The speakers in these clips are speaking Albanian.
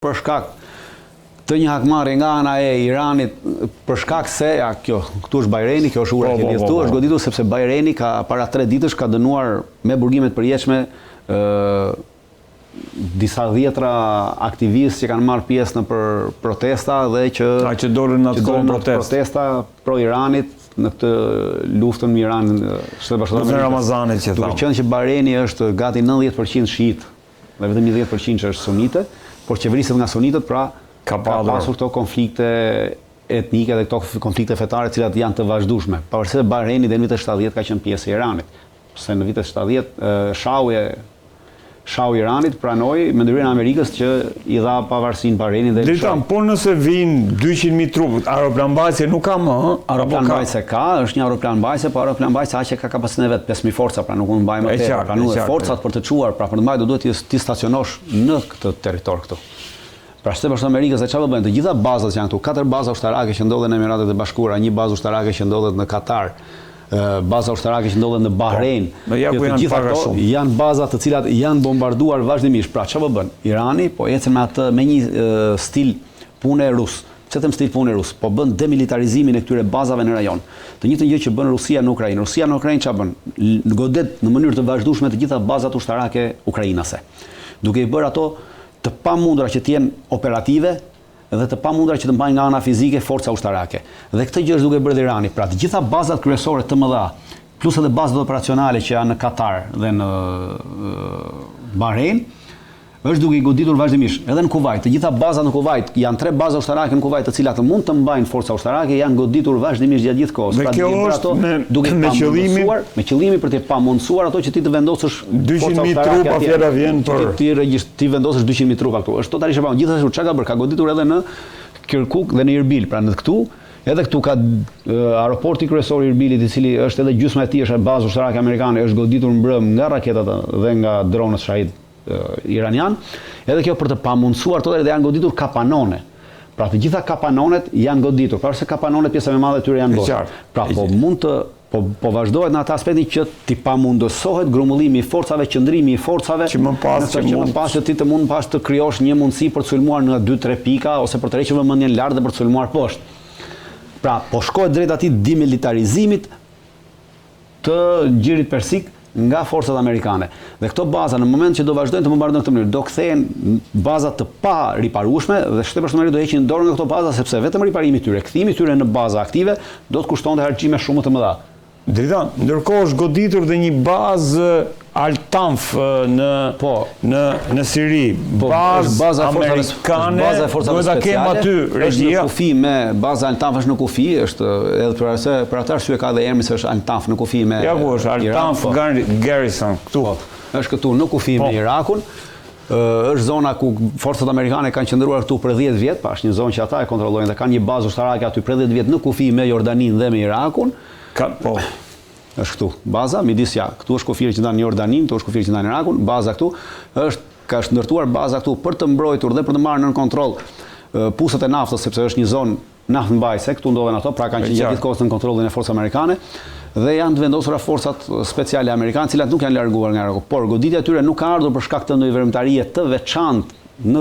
për shkak të një hakmarrje nga ana e Iranit, për shkak se këtu është Bajreni, kjo është ura që lidh këtu, është goditur sepse Bajreni ka para 3 ditësh ka dënuar me burgime të përjetshme disa dhjetra aktivistë që kanë marrë pjesë në protesta dhe që dolën në atë protesta pro Iranit në këtë luftën me Iran Shtetet Bashkuara në Ramazanit që duke qenë që Bajreni është gati 90% shiit dhe vetëm 10% që është sunite, por qeveriset nga sunitët, pra ka pasur këto konflikte etnike dhe këto konflikte fetare cilat janë të vazhdueshme. Pavarësisht se Bahreni dhe në vitet 70 ka qenë pjesë e Iranit. Se në vitet 70 Shahu i Iranit pranoi me ndërhyrjen e Amerikës që i dha pavarësinë Bahrenit dhe Dritan, po nëse vinë 200.000 trup, aeroplan mbajtje nuk ka më, aeroplan mbajtje ka, është një aeroplan mbajtje, po aeroplan mbajtje aq e ka kapacitetin vet, 5.000 forca, pra nuk mund mbajmë më tepër, pra nuk forcat për të çuar, pra për të mbajtur duhet ti stacionosh në këtë territor këtu. Pra Shtetet Bashkuara të Amerikës çfarë bëjnë? Të gjitha bazat që janë këtu, 4 baza ushtarake që ndodhen në Emiratet e Bashkuara, një bazë ushtarake që ndodhet në Katar, baza ushtarake që ndodhen në Bahrein. Të gjitha ato janë baza të cilat janë bombarduar vazhdimisht. Pra çfarë bën? Irani po ecën me një stil pune rus. Pse them stil pune rus? Po bën demilitarizimin e këtyre bazave në rajon. Të njëjtën gjë që bën Rusia në Ukrainë. Rusia në Ukrainë çfarë bën? Godet në mënyrë të vazhdueshme të gjitha bazat ushtarake ukrainase. Duke i bërë ato të pamundura që të jenë operative dhe të pamundura që të mbajnë nga ana fizike forca ushtarake. Dhe këtë gjë është duke bërë Irani. Pra të gjitha bazat kryesore të mëdha, plus edhe bazat operacionale që janë në Katar dhe në Bahrein, është duke i goditur vazhdimisht. Edhe në Kuvajt, të gjitha bazat në Kuvajt, janë 3 baza ushtarake në Kuvajt të cilat mund të mbajnë forca ushtarake, janë goditur vazhdimisht gjatë gjithë kohës. Dhe kjo është me qëllimin për të pamundsuar ato që ti të vendosësh 200.000 trupa fjera vjen për ti vendosësh 200.000 trupa këtu. Është totalisht e pamundsuar. Gjithashtu çka ka bërë? Ka goditur edhe në Kirkuk dhe në Irbil, pra në këtu. Edhe këtu ka aeroporti kryesor i Irbilit, i cili është edhe gjysma e tij është bazë ushtarake amerikane, është goditur mbrëm nga raketat dhe nga dronët Shahid iranian, edhe kjo për të pamundsuar totalisht dhe janë goditur kapanone. Pra të gjitha kapanonet janë goditur, pavarësisht se kapanonet pjesa më e madhe e tyre janë goditur. Pra po mund të po vazhdohet në atë aspektin që ti pamundësohet grumullimi i forcave, qëndrimi i forcave, që më pas ti të mund pas të krijosh një mundësi për të sulmuar në 2-3 pika ose për të rëqur vëmendjen lart dhe për të sulmuar poshtë. Pra po shkohet drejt atij demilitarizimit të Gjirit Persik nga forcat amerikane. Dhe këto baza në moment që do vazhdojnë të bombardojnë në këtë mënyrë, do kthehen baza të pa riparueshme dhe Shtetet Bashkuara do heqin dorë nga këto baza sepse vetëm riparimi i tyre, kthimi i tyre në baza aktive do të kushtonte harxime shumë të mëdha. Dritan, ndërkohë është goditur dhe një bazë Al-Tanf në Siri, bazë amerikane, duhet ta kem aty regjia. Në kufi me baza Al-Tanf është në kufi, është edhe për atë arsye ka dhe emrin se është Al-Tanf në kufi me ja ku është Al-Tanf Garrison këtu. Është këtu në kufi me Irakun. Është zona ku forcat amerikane kanë qëndruar këtu për 10 vjet, pa është një zonë që ata e kontrollojnë dhe kanë një bazë ushtarake aty për 10 vjet në kufi me Jordaninë dhe me Irakun. Është këtu baza midis këtu është kufiri që ndan në Jordanin, këtu është kufiri që ndan në Irakun, baza këtu ka ndërtuar baza këtu për të mbrojtur dhe për të marrë nën kontroll pusat e naftës sepse është një zonë naftëmbajtëse, këtu ndodhen ato, pra kanë qenë gjatë kohës në kontrollin e forcave amerikane dhe janë të vendosura forcat speciale amerikane, cilat nuk janë larguar nga Iraku, por goditja e tyre nuk ka ardhur për shkak të ndonjë veprimtarie të veçantë në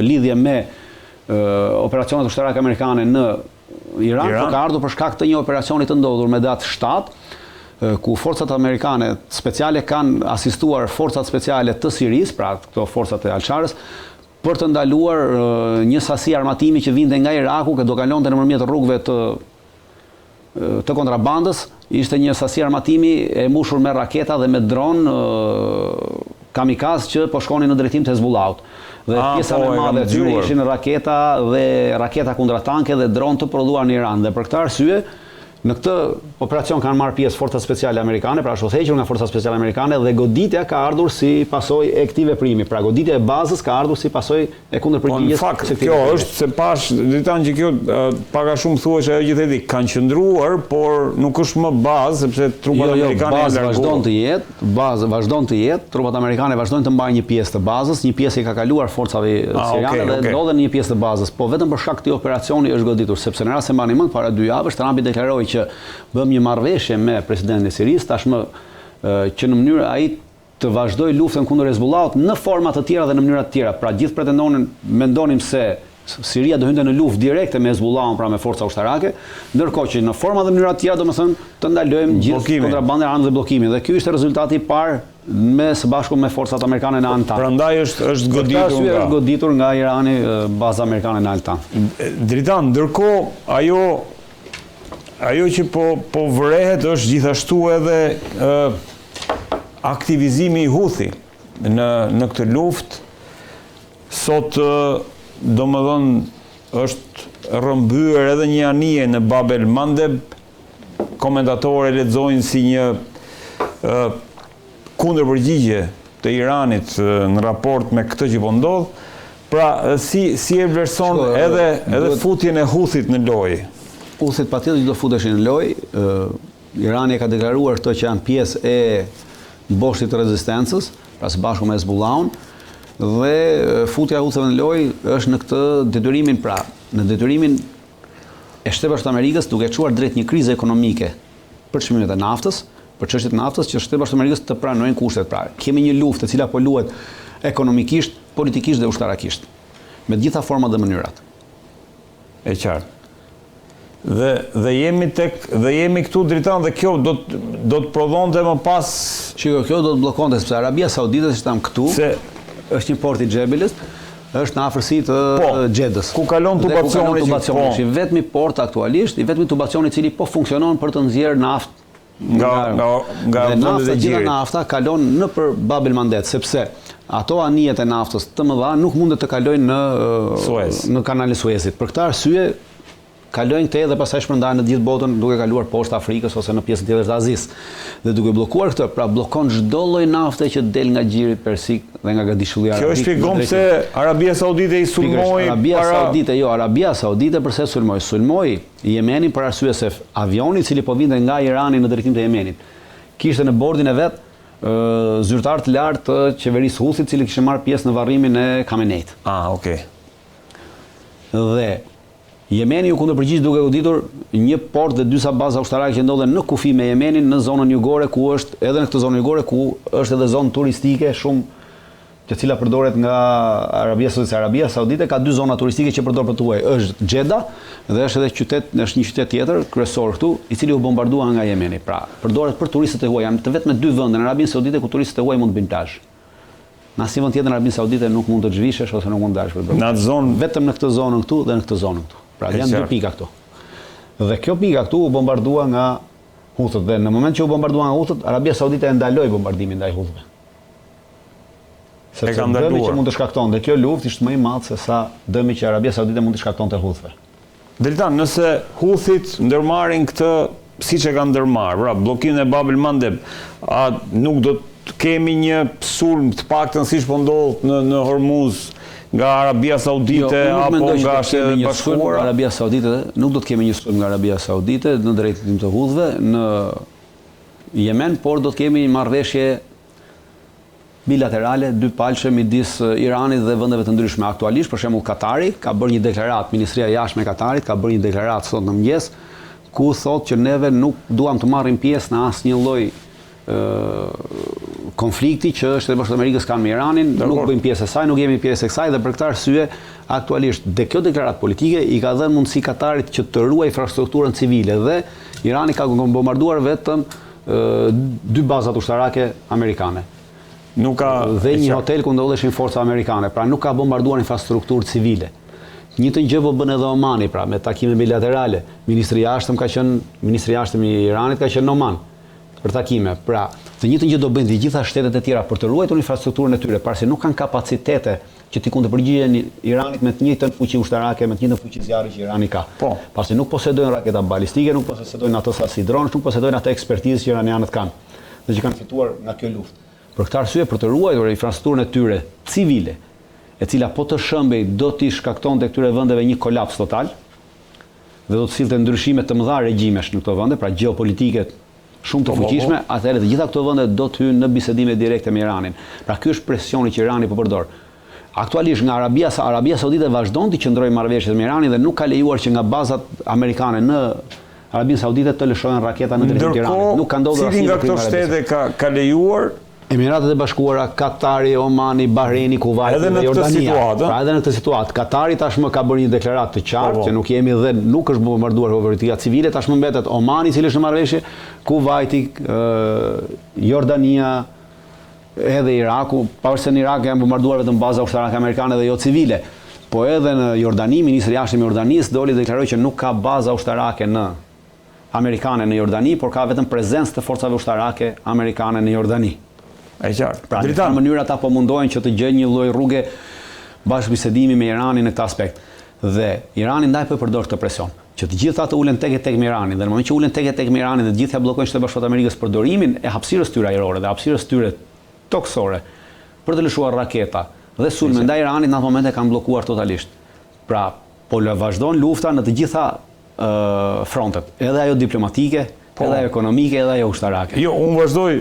lidhje me operacionet ushtarake amerikane në Iran, ka ardhur për shkak të një operacioni të ndodhur me datë 7, ku forcat amerikane speciale kanë asistuar forcat speciale të Siris, pra këto forcat e Al-Sharës, për të ndaluar një sasi armatimi që vinte nga Iraku, që do kalonte nëpërmjet rrugëve të kontrabandës, ishte një sasi armatimi e mbushur me raketa dhe me dron kamikaz që po shkonin në drejtim të Hezbollahut. Dhe pjesa më e madhe e tyre ishin raketa dhe raketa kundërtanke dhe dron të prodhuar në Iran. Dhe për këtë arsye, në këtë operacion kanë marrë pjesë forcat speciale amerikane, pra është udhëhequr nga forcat speciale amerikane dhe goditja ka ardhur si pasojë e këtij veprimi. Pra goditja e bazës ka ardhur si pasojë e kundërpërgjigjes. Në fakt, kjo është se pash Dritan që kjo pak a shumë thuhet se ajo gjithëti kanë qëndruar, por nuk është më bazë sepse trupat amerikane janë larguar. Bazë vazhdon të jetë, trupat amerikane vazhdojnë të mbajnë një pjesë të bazës, një pjesë që ka kaluar forcave siriane dhe ndodhen një pjesë të bazës, po vetëm për shkak të këtij operacioni është goditur, sepse në rast se mbani mend para 2 javësh Trumpi deklaroi që bëm një marrëveshje me presidentin e Sirisë, tashmë që në mënyrë ai të vazhdoj luftën kundër Hezbollahut në forma të tjera dhe në mënyra të tjera. Pra gjithë mendonin se Siria do hynte në luftë direkte me Hezbollahun, pra me forca ushtarake, ndërkohë që në forma dhe mënyra të tjera, domethënë, të ndalojmë gjithë kontrabandën e armëve dhe bllokimin. Dhe ky ishte rezultati I parë së bashku me forcat amerikane në Antan. Prandaj është goditur nga Irani baza amerikane në Altan. Dritan, ndërkohë ajo që po vërehet është gjithashtu edhe aktivizimi I Houthi në këtë luftë. Sot domethënë është rrëmbyer edhe një anije në Bab el Mandeb. Komentatorë e lexojnë si një kundërpërgjigje të Iranit në raport me këtë që po ndodh. Pra, si e vlerëson edhe futjen e Houthit në lojë? Houthit patjetër do futeshin në lojë. Irani ka deklaruar këto që janë pjesë e boshtit të rezistencës, pra së bashku me Hezbollahun, dhe futja e Houthëve në lojë është në këtë detyrimin, pra, në detyrimin e Shtetit Bashkuar të Amerikës duke çuar drejt një krize ekonomike për çmimet e naftës, për çështjet e naftës, që Shteti Bashkuar të Amerikës të pranojnë kushtet. Pra, kemi një luftë e cila po luhet ekonomikisht, politikisht dhe ushtarakisht, me të gjitha format dhe mënyrat. E qartë. Dhe jemi këtu Dritan dhe kjo do të prodhonte më pas. Shiko, kjo do të bllokonte sepse Arabia Saudite, si tam këtu, është një port I Xhebelit, është në afërsi të Xhedës. Ku kalon tubacioni që vetmi port aktualisht, I vetmi tubacioni I cili po funksionon për të nxjerrë naftë nga vendet e gjitha nafta kalon nëpër Bab el Mandeb, sepse ato anijet e naftës të mëdha nuk mundet të kalojnë në kanalin Suezit. Për këtë arsye kalojnë këtej dhe pastaj shpërndahen në gjithë botën duke kaluar poshtë Afrikës ose në pjesën tjetër të Azisë. Dhe duke bllokuar këtë, pra bllokon çdo lloj nafte që del nga gjiri persik dhe nga gadishulli arabik. Kjo shpjegon pse Arabia Saudite I sulmoi Arabia Saudite përse sulmoi? Sulmoi Yemenin për arsye se avioni I cili po vinte nga Irani në drejtim të Yemenit kishte në bordin e vet zyrtar të lartë të qeverisë Houthit, cili kishte marrë pjesë në varrimin e Khameneit. Okay. Dhe Jemeni u kundërpërgjigj duke goditur një port dhe disa baza ushtarake që ndodhen në kufi me Yemenin në zonën jugore, ku është edhe në këtë zonë jugore ku është edhe zonë turistike shumë që cila përdoret nga Arabia Saudite. Arabia Saudite ka dy zona turistike që përdor për të huaj. Është Jeddah dhe është edhe është një qytet tjetër kryesor këtu, I cili u bombardua nga Yemeni. Pra, përdoret për turistët e huaj. Janë të vetme dy vende në Arabinë Saudite ku turistët e huaj mund të bëjnë plazh. Në asnjë vend tjetër në Arabinë Saudite nuk mund të zhvishesh ose nuk mund të dalësh për në atë zonë, vetëm në këtë zonën këtu dhe në këtë zonën këtu. Pra janë dy pika këtu. Dhe kjo pika këtu u bombardua nga Houthët dhe në moment që u bombardua nga Houthët, Arabia Saudite e ndaloi bombardimin ndaj Houthëve. Sepse dëmi që mund të shkaktonte kjo luftë ishte më I madh se sa dëmi që Arabia Saudite mund të shkaktonte Houthëve. Dritan, nëse Houthit ndërmarrin këtë siç e kanë ndërmarrë, pra bllokimin e Bab el Mandeb, a nuk do të kemi një sulm të paktën siç po ndodh në Hormuz nga Arabia Saudite apo nga Shtetet Bashkuara? Arabia Saudite nuk do të kemi një sulm nga Arabia Saudite në drejtim të Houthëve në Yemen, por do të kemi një marrëveshje bilaterale, dy palëshe midis Iranit dhe vendeve të ndryshme. Aktualisht, për shembull, Katari ka bërë një deklaratë, Ministria e Jashtme e Katarit ka bërë një deklaratë sot në mëngjes, ku thotë që neve nuk duam të marrim pjesë në asnjë lloj konflikti që Shtetet Bashkuara të Amerikës kanë me Iranin, nuk bëjmë pjesë e saj, nuk jemi pjesë e kësaj dhe për këtë arsye aktualisht kjo deklaratë politike I ka dhënë mundësi Katarit që të ruajë infrastrukturën civile dhe Irani ka bombarduar vetëm dy bazat ushtarake amerikane. Dhe një hotel ku ndodheshin forca amerikane, pra nuk ka bombarduar infrastrukturë civile. Njëjtën gjë po bën edhe Omani, pra me takime bilaterale. Ministri I Jashtëm I Iranit ka qenë në Oman për takime. Pra, të njëjtën gjë do bëjnë të gjitha shtetet e tjera për të ruajtur infrastrukturën e tyre, pasi nuk kanë kapacitete që t'i kundërpërgjigjen Iranit me të njëjtën fuqi ushtarake, me të njëjtën fuqi zjarri që Irani ka. Pasi nuk posedojnë raketa balistike, nuk posedojnë ato sasi dronë, nuk posedojnë atë ekspertizë që iranianët kanë dhe që kanë fituar nga kjo luftë. Për këtë arsye, për të ruajtur infrastrukturën e tyre civile, e cila po të shëmbej do t'i shkaktonte këtyre vendeve një kolaps total dhe do të sillte ndryshime të mëdha regjimesh në këto vende, pra gjeopolitike shumë të fuqishme, atëherë të gjitha këto vende do të hyjnë në bisedime direkte me Iranin. Pra ky është presioni që Irani po përdor. Aktualisht nga Arabia Saudite vazhdon të qëndrojë marrëveshjes me Iranin dhe nuk ka lejuar që nga bazat amerikane në Arabinë Saudite të lëshojnë raketa në drejtim të Iranit. Nuk ka ndodhur asnjë nga këto shtete ka lejuar Emiratet e Bashkuara, Katari, Omani, Bahreini, Kuvaiti dhe Jordania. Pra edhe në këtë situatë, Katari tashmë ka bërë një deklaratë të qartë që nuk jemi dhe nuk është bombarduar politika civile, tashmë mbetet Omani, i cili është në marrëveshje, Kuvaiti, Jordania, edhe Iraku, pavarësisht se në Irak janë bombarduar vetëm baza ushtarake amerikane dhe jo civile. Po edhe në Jordani, ministri i jashtëm i Jordanisë doli dhe deklaroi që nuk ka baza ushtarake amerikane në Jordani, por ka vetëm prezencë të forcave ushtarake amerikane në Jordani. E qartë. Pra në këtë mënyrë ata po mundohen që të gjejnë një lloj rruge bashkëbisedimi me Iranin në këtë aspekt. Dhe Irani ndaj po përdor këtë presion, që të gjitha të ulen tek me Iranin, dhe në moment që ulen tek me Iranin dhe të gjitha bllokojnë Shtetet Bashkuara të Amerikës përdorimin e hapësirës tyre ajrore dhe hapësirës tyre toksore për të lëshuar raketa dhe sulme ndaj Iranit, në atë moment e kanë bllokuar totalisht. Pra, po vazhdon lufta në të gjitha frontet, edhe ajo diplomatike, edhe ajo ekonomike, edhe ajo ushtarake. Jo, unë vazhdoj,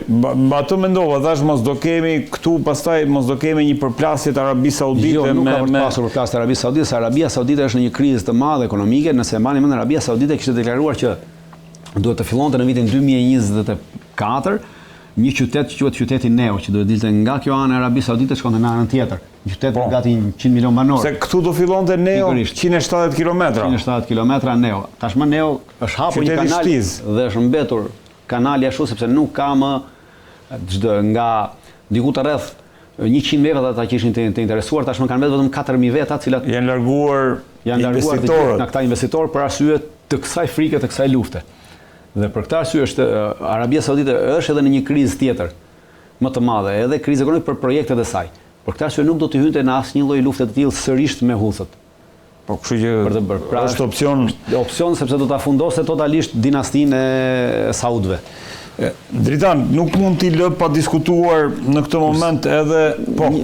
atë mendova, thash mos do kemi këtu, pastaj mos do kemi një përplasje të Arabisë Saudite jo, nuk ka pasur përplasje të Arabisë Saudite, se Arabia Saudite është në një krizë të madhe ekonomike, nëse mbani mend Arabia Saudite kishte deklaruar që duhet të fillonte në vitin 2024 një qytet që quhet qyteti Neo, që duhet dilte nga kjo anë e Arabisë Saudite shkonte në anën tjetër. Një qytet me gati 100 milion banor. Se këtu do fillonte Neo 170 kilometra. 170 kilometra Neo. Tashmë Neo është hapur një kanal dhe është mbetur kanali ashtu sepse nuk ka më nga diku të rreth 100 metra ata që ishin të interesuar, tashmë kanë mbetur vetëm 4000 veta, të cilat janë larguar investitorët. Nga këta investitorë për arsye të kësaj frike, të kësaj lufte. Dhe për këtë arsye është Arabia Saudite është edhe në një krizë tjetër më të madhe, edhe krizë ekonomike për projektet e saj. Për këtë arsye nuk do të hynte në asnjë lloj lufte të tillë sërish me Huthët. Po kështu që është opsion sepse do ta fundoste totalisht dinastinë e Saudëve. Dritan, nuk mund t'i lë pa diskutuar në këtë moment edhe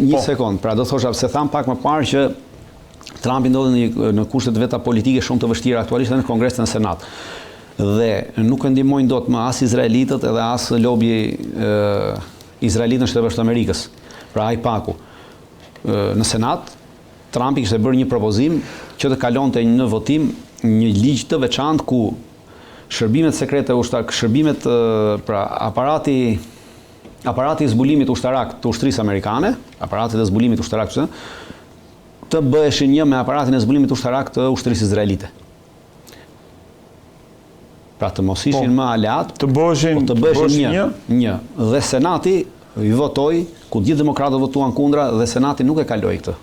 një sekond. Pra do thosha se tham pak më parë që Trumpi ndodhet në kushte të veta politike shumë të vështira aktualisht në Kongres dhe në Senat. Dhe nuk e ndihmojnë dot më as izraelitët edhe as lobi izraelit në Shtetet Bashkuara të Amerikës. Pra AIPAC-u. Në Senat, Trumpi kishte bërë një propozim që të kalonte në votim një ligj të veçantë ku shërbimet sekrete shërbimet pra aparati i zbulimit ushtarak të ushtrisë amerikane, aparati i zbulimit ushtarak të bëheshin një me aparatin e zbulimit ushtarak të ushtrisë izraelite. Pra të mos ishin më aleat, të bëheshin një. Dhe Senati i votoi, ku gjithë demokratët votuan kundra dhe Senati nuk e kaloi këtë.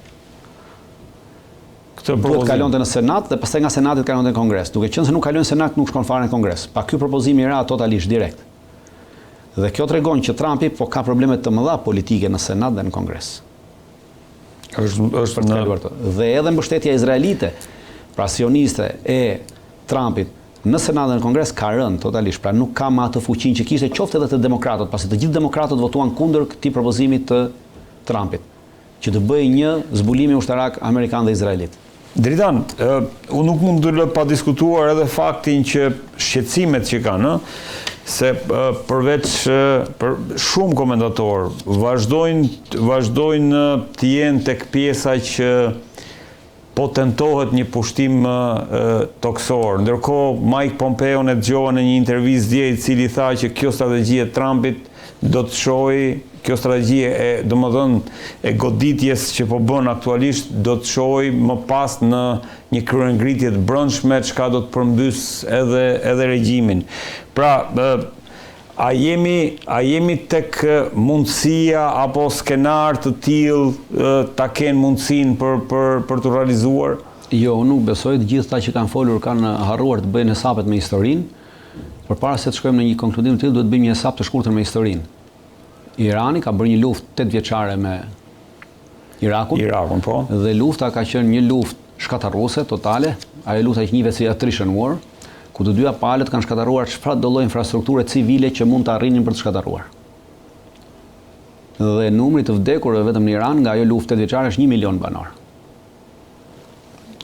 Duhet kalonte në Senat dhe pastaj nga Senati kalonte në Kongres. Duke qenë se nuk kalon në Senat, nuk shkon fare në Kongres. Pa ky propozim i ra totalisht direkt. Dhe kjo tregon që Trumpi po ka probleme të mëdha politike në Senat dhe në Kongres. Dhe edhe mbështetja izraelite, pra sioniste e Trumpit në Senat dhe në Kongres ka rënë totalisht, pra nuk ka më atë fuqinë që kishte qoftë edhe të demokratët, pasi të gjithë demokratët votuan kundër këtij propozimi të Trumpit, që të bëjë një zbulimi ushtarak amerikan dhe izraelit. Dritan, unë nuk mund të lë pa diskutuar edhe faktin që shqetësimet që kanë, se përveç për shumë komentatorë vazhdojnë të jenë tek pjesa që po tentohet një pushtim toksor. Ndërkohë, Mike Pompeo ne dëgjova në një intervistë dje i cili tha që kjo strategji e Trumpit do të shojë, kjo strategji e goditjes që po bën aktualisht do të shojë më pas në një kryengritje të brendshme çka do të përmbys edhe regjimin. Pra, a jemi tek mundësia apo skenar të tillë ta kenë mundësinë për të realizuar? Jo, unë nuk besoj, të gjithë ta që kanë folur kanë harruar të bëjnë hesapet me historinë. Përpara se të shkojmë në një konkludim të tillë, duhet të bëjmë një hesap të shkurtër me historinë. Irani ka bërë një luftë 8 vjeçare me Irakun, po. Dhe lufta ka qenë një luftë shkatërruese totale. Ajo lufta që njihet si attrition war, ku të dyja palët kanë shkatërruar çfarë do lloj infrastrukture civile që mund të arrinin për të shkatërruar. Dhe numri të vdekurve vetëm në Iran nga ajo luftë 8 vjeçare është 1 milion banor.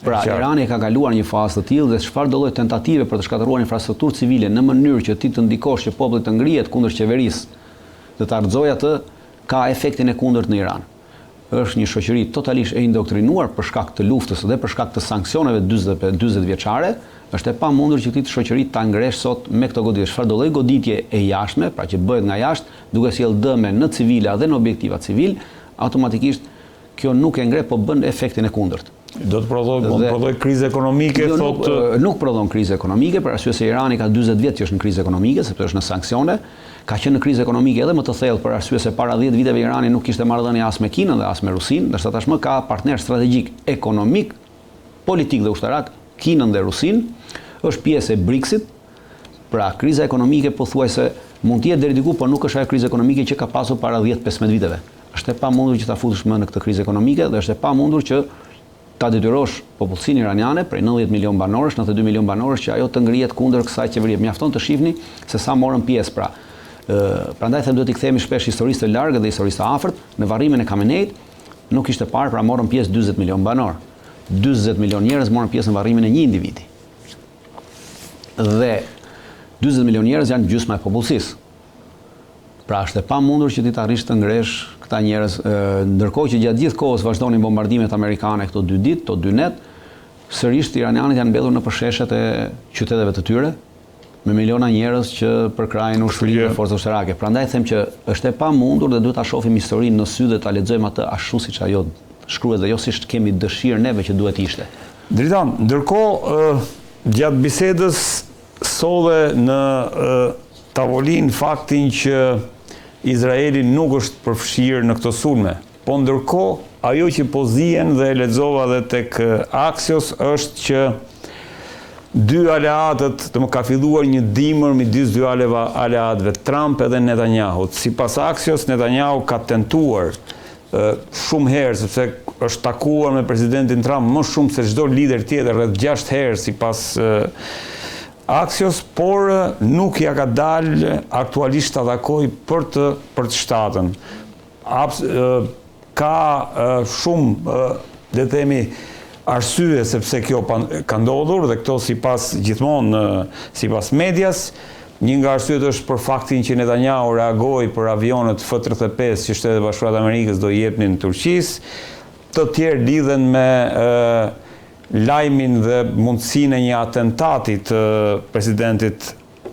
Pra, Irani ka kaluar një fazë të tillë dhe çfarë do lloj tentative për të shkatërruar infrastrukturë civile në mënyrë që ti të ndikosh që populli të ngrihet kundër qeverisë dhe të argëzojë atë, ka efektin e kundërt në Iran. është një shoqëri totalisht e indoktrinuar për shkak të luftës dhe për shkak të sanksioneve 40 vjeçare, është e pamundur që këtë shoqëri ta ngresh sot me këto goditje. Çfarë do lloj goditje e jashtme, pra që bëhet nga jashtë, duke sjellë dëme në civila dhe në objektiva civil, automatikisht kjo nuk e ngre, po bën efektin e kundërt. Do të prodhoj krizë ekonomike, thotë? Nuk prodhon krizë ekonomike, për arsye se Irani ka 40 vjet që është në krizë ekonomike, sepse është në sanksione, ka qenë në krizë ekonomike edhe më të thellë për arsye se para 10 viteve Irani nuk kishte marrëdhënie as me Kinën dhe as me Rusinë, ndërsa tashmë ka partner strategjik, ekonomik, politik dhe ushtarak, Kinën dhe Rusinë, është pjesë e BRICS-it. Pra kriza ekonomike pothuajse mund të jetë deri diku, por nuk është ajo krizë ekonomike që ka pasur para 10-15 viteve. Është e pamundur që ta futesh më në këtë krizë ekonomike dhe është e pamundur që ta detyrosh popullsinë iraniane prej 90 milion banorësh, 92 milion banorësh që ajo të ngrihet kundër kësaj qeverie. Mjafton të shihni se sa morën pjesë pra. Prandaj them duhet i kthehemi shpesh historisë të largët dhe historisë të afërt. Në varrimin e Khameneit nuk ishte parë, pra morën pjesë 40 milion banor. 40 milion njerëz morën pjesë në varrimin e një individi. Dhe 40 milion njerëz janë gjysma e popullsisë. Pra është e pamundur që ti të arrish të ngresh këta njerëz, ndërkohë që gjatë gjithë kohës vazhdonin bombardimet amerikane këto 2 ditë, këto 2 net, sërish iranianët janë mbetur në përsheshet e qyteteve të tyre, me miliona njerëz që përkrajnë ushtrinë e forcave ushtarake. Prandaj them që është e pamundur dhe duhet ta shohim historinë në sy dhe ta lexojmë atë ashtu siç ajo shkruhet dhe jo siç kemi dëshirë neve që duhet ishte. Dritan, ndërkohë gjatë bisedës solle në tavolinë faktin që Izraeli nuk është përfshirë në këto sulme, po ndërkohë ajo që po zihen dhe e lexova edhe tek Axios është që dy aleatët, të më ka filluar një dimër midis dy aleatëve, Trump edhe Netanyahu. Sipas Axios, Netanyahu ka tentuar shumë herë, sepse është takuar me presidentin Trump më shumë se çdo lider tjetër, rreth 6 herë sipas Axios, por nuk ja ka dalë aktualisht të takoj për të shtatën. Ka shumë, le të themi, arsye sepse kjo ka ndodhur dhe këto sipas medias. Një nga arsyet është për faktin që Netanyahu reagoi për avionet F-35 që Shtetet Bashkuara të Amerikës do i jepnin Turqisë. Të tjerë lidhen me lajmin dhe mundësinë e një atentati të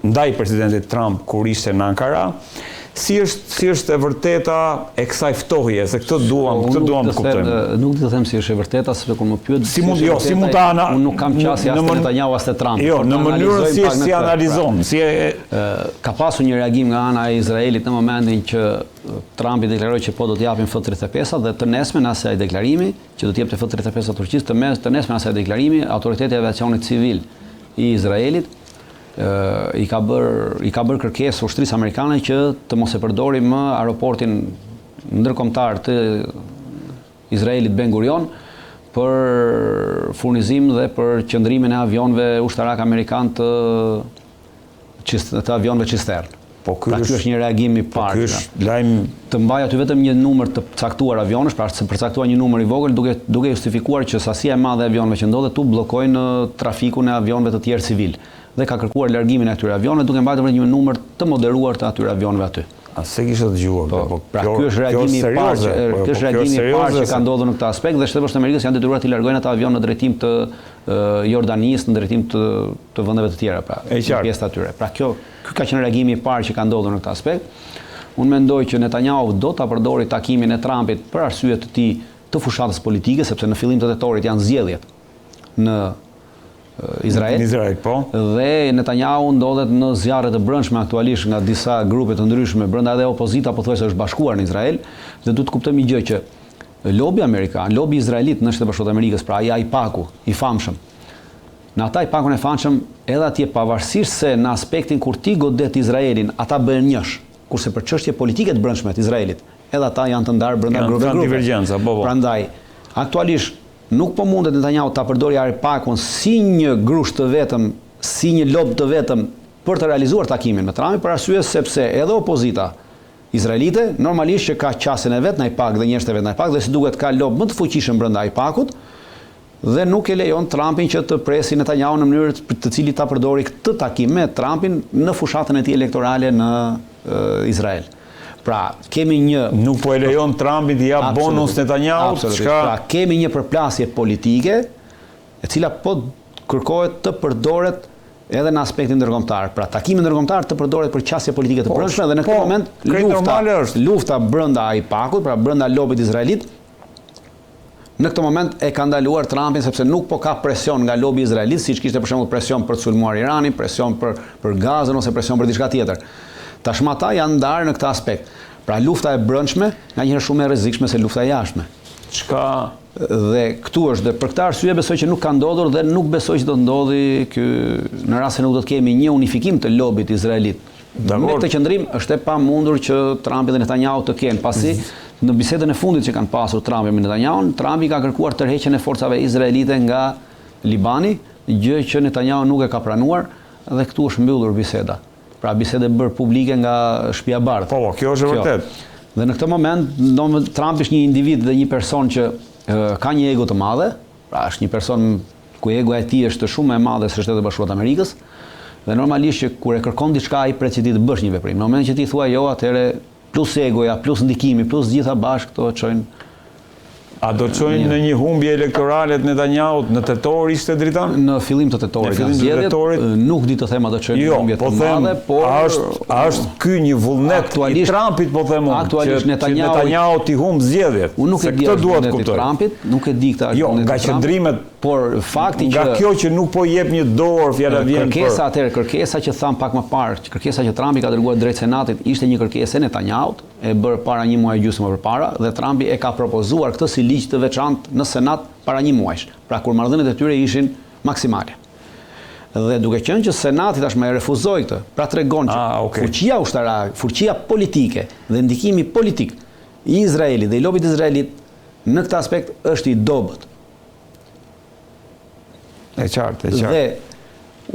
ndaj presidentit Trump kur ishte në Ankara. Si është e vërteta e kësaj ftohje, se këtë duam të kuptojmë. Nuk di të them si është e vërteta, sepse kur më pyet unë nuk kam qasje as te Netanyahu as te Trump. Jo, në mënyrën si analizon, ka pasur një reagim nga ana e Izraelit në momentin që Trumpi deklaroi që po do të japin F-35 dhe të nesme në asaj deklarimi, që do të jepte F-35 Turqisë, të nesme në asaj deklarimi, autoriteti i aviacionit civil i Izraelit i ka bërë kërkesë ushtrisë amerikane që të mos e përdori më aeroportin ndërkombëtar të Izraelit Ben Gurion për furnizim dhe për qëndrimin e avionëve ushtarak amerikan të avionëve Cistern. Pra ky është një reagim i parë. Të mbaj aty vetëm një numër të caktuar avionësh, pra të përcaktuar një numër i vogël duke justifikuar që sasia e madhe e avionëve që ndodhet tu bllokojnë trafikun e avionëve të tjerë civil. Dhe ka kërkuar largimin e atyre avionëve duke mbajtur një numër të moderuar të atyre avionëve aty. A se kisha dëgjuar. Pra ky është reagimi i parë që ka ndodhur në këtë aspekt dhe Shtetet Bashkuara të Amerikës janë detyruar të largojnë ata avion në drejtim të Jordanisë, në drejtim të vendeve të tjera, pra pjesë të atyre. Pra ky ka qenë reagimi i parë që ka ndodhur në këtë aspekt. Unë mendoj që Netanyahu do ta përdori takimin e Trumpit për arsye të tij të fushatës politike, sepse në fillim të tetorit janë zgjedhjet në Izrael, po. Dhe Netanyahu ndodhet në zjarre të brendshme aktualisht nga disa grupe të ndryshme, brenda edhe opozita pothuajse është bashkuar në Izrael, dhe duhet të kuptojmë një gjë që lobi amerikan, lobi izraelit në Shtetet Bashkuara të Amerikës, pra ai AIPAC-u i famshëm. Në ata AIPAC-un e famshëm, edhe atje pavarësisht se në aspektin kur ti godet Izraelin, ata bëhen njësh, kurse për çështje politike të brendshme të Izraelit, edhe ata janë të ndarë brenda grupeve. Prandaj, aktualisht nuk po mundet Netanyahu ta përdori AIPAC-un si një grusht të vetëm, si një lob të vetëm për të realizuar takimin me Trumpin, për arsye sepse edhe opozita izraelite normalisht që ka qasjen e vet në AIPAC dhe njerëzit e vet në AIPAC dhe si duket ka lob më të fuqishëm brenda AIPAC-ut dhe nuk e lejon Trumpin që të presi Netanyahu në mënyrë të cilit ta përdori këtë takim me Trumpin në fushatën e tij elektorale në Izrael. Pra, kemi një... Nuk po e lejon Trumpin të jap bonus Netanyahu, Pra, kemi një përplasje politike e cila po kërkohet të përdoret edhe në aspektin ndërkombëtar. Pra, takimi ndërkombëtar të përdoret për qasje politike të brendshme dhe në këtë moment lufta brenda AIPAC-ut, pra brenda lobit izraelit, në këtë moment e ka ndaluar Trumpin sepse nuk po ka presion nga lobi izraelit, siç kishte për shembull presion për të sulmuar Iranin, presion për Gazën ose presion për diçka tjetër. Tashmë ata janë ndarë në këtë aspekt. Pra lufta e brendshme nganjëherë shumë e rrezikshme se lufta e jashtme. Dhe këtu është, dhe për këtë arsye besoj që nuk ka ndodhur dhe nuk besoj që do të ndodhi në rast se nuk do të kemi një unifikim të lobit izraelit. Me këtë qëndrim është e pamundur që Trumpi dhe Netanyahu të kenë, pasi në bisedën e fundit që kanë pasur Trumpi me Netanyahu, Trumpi ka kërkuar tërheqjen e forcave izraelite nga Libani, gjë që Netanyahu nuk e ka pranuar dhe këtu është mbyllur biseda. Pra bisede bërë publike nga Shtëpia e Bardhë. Po, kjo është vërtet. Dhe në këtë moment, Trump është një individ dhe një person që ka një ego të madhe, pra është një person ku egoja e tij është shumë e madhe se Shtetet e Bashkuara të Amerikës, dhe normalisht që kur e kërkon diçka ai pret që ti të bësh një veprim. Në momentin që ti thua jo, atëherë plus egoja, plus ndikimi, plus gjitha bashkë këto çojnë. A do të çojnë në një humbje elektorale të Netanyahut në tetor ishte Dritan? Në fillim të tetorit. Nuk di të them a do të çojnë në humbje të madhe, por a është ky një vullnet i Trumpit, po them unë, që Netanyahu ti humb zgjedhjet. Unë nuk e di duhet të kuptoj. Trumpit, nuk e di këtë. Jo, nga qëndrimet, por fakti që nga kjo që nuk po jep një dorë fjala vjen për kërkesa që tham pak më parë, kërkesa që Trumpi ka dërguar drejt Senatit ishte një kërkesë e Netanyahut, e bërë para një muaji gjysmë më përpara, dhe Trumpi e ka propozuar këtë si ligj të veçantë në Senat para një muajsh, pra kur marrëdhëniet e tyre ishin maksimale. Dhe duke qenë që Senati tashmë e refuzoi këtë, pra tregon që fuqia ushtarake, fuqia politike dhe ndikimi politik i Izraelit dhe i lobit izraelit në këtë aspekt është i dobët. E qartë. Dhe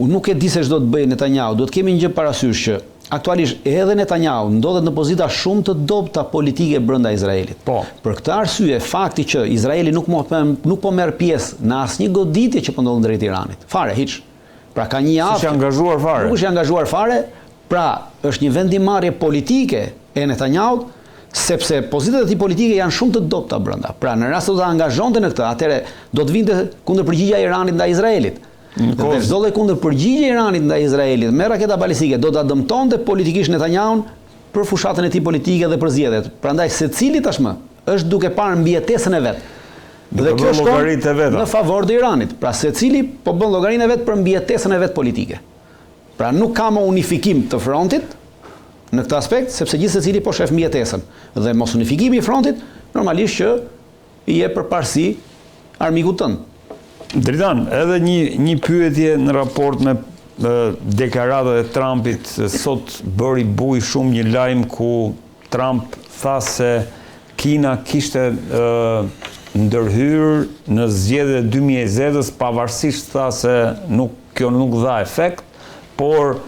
unë nuk e di se ç'do të bëjë Netanyahu, duhet kemi një gjë parasysh që aktualisht edhe Netanyahu ndodhet në pozita shumë të dobta politike brenda Izraelit. Po. Për këtë arsye, fakti që Izraeli nuk po merr pjesë në asnjë goditje që po ndodh drejt Iranit. Fare, hiç. Pra ka një aftë. Angazhuar fare. Nuk është angazhuar fare, pra është një vendimarrje politike e Netanyahut, sepse pozitat e tij politike janë shumë të dobta brenda. Pra në rast se do të angazhonte në këtë, atëherë do të vinte kundërpërgjigjja e Iranit ndaj Izraelit. Dhe çdo lloj kundërpërgjigje e Iranit ndaj Izraelit me raketa balistike do ta dëmtonte politikisht Netanyahun për fushatën e tij politike dhe për zgjedhjet. Prandaj secili tashmë është duke parë mbijetesën e vet. Dhe kjo shkon në favor të Iranit. Pra secili po bën llogarinë e vet për mbijetesën e vet politike. Pra nuk ka më unifikim të frontit në këtë aspekt, sepse gjithë secili po shef mbijetesën. Dhe mos unifikimi i frontit normalisht që i jep përparësi armikut tënd. Dritan, edhe një pyetje në raport me deklaratat e Trumpit. Sot bëri buj shumë një lajm ku Trump tha se Kina kishte ndërhyrë në zgjedhjet e 2020-s, pavarësisht tha se kjo nuk dha efekt, por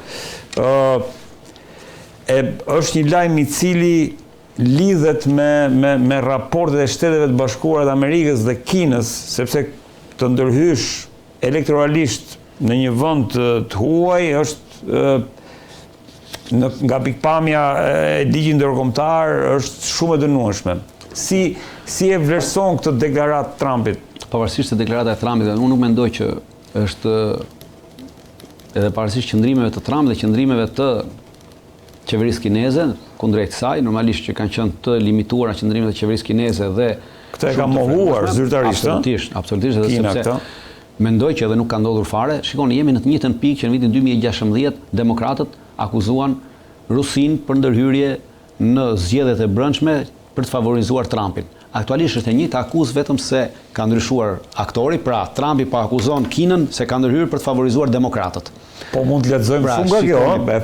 është një lajm i cili lidhet me raportet e Shteteve të Bashkuara të Amerikës dhe Kinës, sepse të ndërhysh elektoralisht në një vend të huaj është nga pikpamja e ligjit ndërkombëtar është shumë e dënueshme. Si e vlerëson këtë deklaratë të Trumpit? Pavarësisht se deklarata e Trumpit, unë nuk mendoj që është edhe pavarësisht qëndrimeve të Trump dhe qëndrimeve të qeverisë kineze kundrejt saj, normalisht që kanë qenë të limituara qëndrimet e qeverisë kineze dhe këtë e ka mohuar zyrtarisht. Absolutisht, edhe sepse mendoj që edhe nuk ka ndodhur fare. Shikoni, jemi në të njëjtën pikë që në vitin 2016 demokratët akuzuan Rusinë për ndërhyrje në zgjedhjet e brendshme për të favorizuar Trumpin. Aktualisht është e njëjta akuzë, vetëm se ka ndryshuar aktori, pra Trumpi po akuzon Kinën se ka ndërhyrë për të favorizuar demokratët. Po mund të lexojmë shumë nga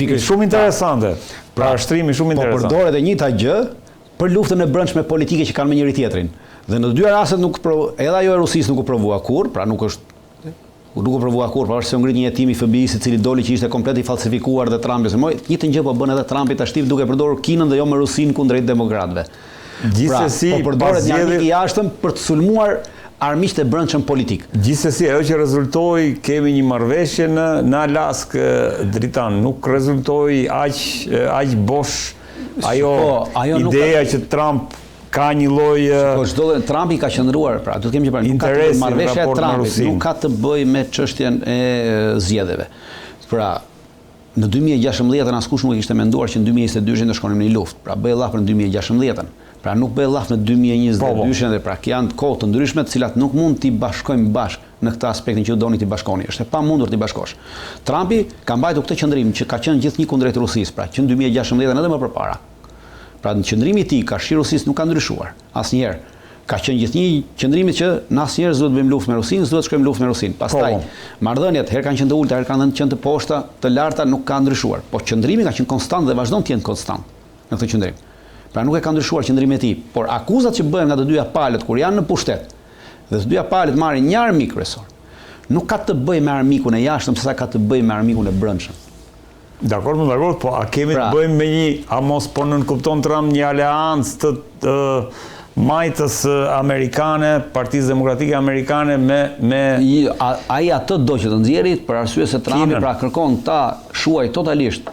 kjo, shumë interesante. Pra shtrimi shumë interesant. Po përdoret e njëjta gjë për luftën e brendshme politike që kanë me njëri tjetrin. Dhe në të dy rastet edhe ajo e Rusisë nuk u provua kurrë, pra nuk u provua kurrë, pavarësisht se u ngrit një hetim i FBI-s i cili doli që ishte komplet i falsifikuar dhe Trumpi se njëjtën gjë po bën edhe Trumpi tashtiv duke përdorur Kinën dhe jo me Rusinë kundrejt demokratëve. Gjithsesi, po përdoret një armik i jashtëm për të sulmuar armiqtë e brendshëm politik. Gjithsesi, ajo që rezultoi, kemi një marrëveshje në Alaskë, Dritan, nuk rezultoi aq bosh ajo ideja që Trump ka një lloj Trumpi ka qëndruar, pra, do të kemi që parë, nuk ka të bëjë marrëveshja e Trumpit, nuk ka të bëjë me çështjen e zgjedhjeve. Pra, në 2016 askush nuk e kishte menduar që në 2022 do shkonim në një luftë. Pra, bëj llaf në 2016. Pra, nuk bëj llaf në 2022 dhe pra janë kohë të ndryshme të cilat nuk mund t'i bashkojmë bashkë në këtë aspektin që doni t'i bashkoni. Është e pamundur t'i bashkosh. Trumpi ka mbajtur këtë qëndrim që ka qenë gjithnjë kundrejt Rusisë, pra, që në 2016 edhe më përpara. Pra në qëndrimi i tij ka shi Rusisë nuk ka ndryshuar asnjëherë. Ka qenë gjithnjë qëndrimi që në asnjëherë s'duhet bëjmë luftë me Rusinë, s'duhet shkojmë luftë me Rusinë. Pastaj marrëdhëniet herë kanë qenë të ulta, herë kanë qenë të poshta, të larta, nuk ka ndryshuar. Po qëndrimi ka qenë konstant dhe vazhdon të jetë konstant në këtë qëndrim. Pra nuk e ka ndryshuar qëndrimi i tij, por akuzat që bëhen nga të dyja palët kur janë në pushtet dhe të dyja palët marrin një armik kryesor, nuk ka të bëjë me armikun e jashtëm, sa ka të bëjë me armikun e brendshëm. Dakor, po a kemi të bëjmë me një, a mos po nën kupton Trump një aleancë të majtës amerikane, Partisë Demokratike Amerikane me ai atë do që të nxjerrit për arsye se Trumpi pra kërkon ta shuaj totalisht